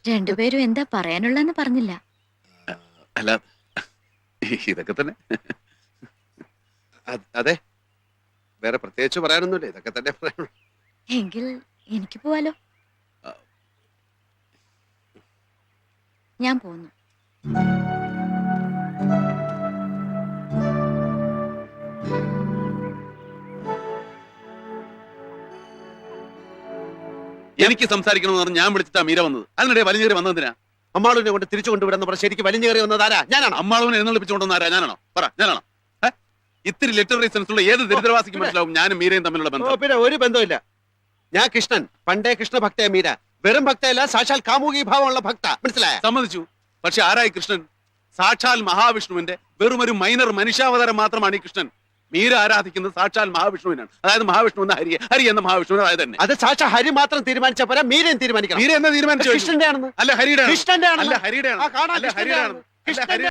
രണ്ടുപേരും എന്താ പറയാനുള്ളതെന്ന് പറഞ്ഞില്ല. അല്ല, ഇതൊക്കെ തന്നെ. അതെ, വേറെ പ്രത്യേകിച്ച് പറയാനൊന്നുമില്ല, ഇതൊക്കെ തന്നെ പറയാനുള്ളൂ. എങ്കിൽ എനിക്ക് പോവാലോ. ഞാൻ പോന്നു. എനിക്ക് സംസാരിക്കണമെന്ന് പറഞ്ഞ് ഞാൻ വിളിച്ചിട്ടാ മീര വന്നത്. അതിനിടെ വലിഞ്ഞേറി വന്നതിനാ? അമ്മാളുവിനെ കൊണ്ട് തിരിച്ചു കൊണ്ടുവിടുന്ന പറഞ്ഞ ശരിക്കും വലിഞ്ഞു കയറി വന്നതാരാ? ഞാനാണോ? അമ്മാളവനെ എഴുന്നള്ളിപ്പിച്ചുകൊണ്ടെന്ന് ആരാ? ഞാനാണോ? പറ, ഞാനാണോ? ഇത്തിരി ലിറ്റററി സെൻസ് ഉള്ള ഏത് ദരിദ്രവാസിക്ക് മനസ്സിലാവും ഞാനും മീരയും തമ്മിലുള്ള ബന്ധം? പിന്നെ ഒരു ബന്ധമില്ല. ഞാൻ കൃഷ്ണൻ, പണ്ടേ കൃഷ്ണ ഭക്തയ മീര. വെറും ഭക്തയല്ല, സാക്ഷാൽ കാമുകി ഭാവമുള്ള ഭക്ത. മനസ്സിലായ? സമ്മതിച്ചു. പക്ഷെ ആരായി കൃഷ്ണൻ? സാക്ഷാൽ മഹാവിഷ്ണുവിന്റെ വെറും ഒരു മൈനർ മനുഷ്യാവതാരം മാത്രമാണ് ഈ കൃഷ്ണൻ. മീര ആരാധിക്കുന്നത് സാക്ഷാൽ മഹാവിഷ്ണുവിനാണ്. അതായത് മഹാവിഷ്ണു എന്ന ഹരി, ഹരി എന്ന മഹാവിഷ്ണു അതായത് തന്നെ. അത് സാക്ഷാൽ ഹരി മാത്രം തീരുമാനിച്ച പോലെ മീരയും തീരുമാനിക്കണം. മീര എന്ന തീരുമാനിച്ചു. കൃഷ്ണന്റെ ആണെന്ന്. അല്ല ഹരിയുടെ. കൃഷ്ണന്റെ അല്ല ഹരിയുടെ. കാണാൻ ഹരിയുടെ. കൃഷ്ണന്റെ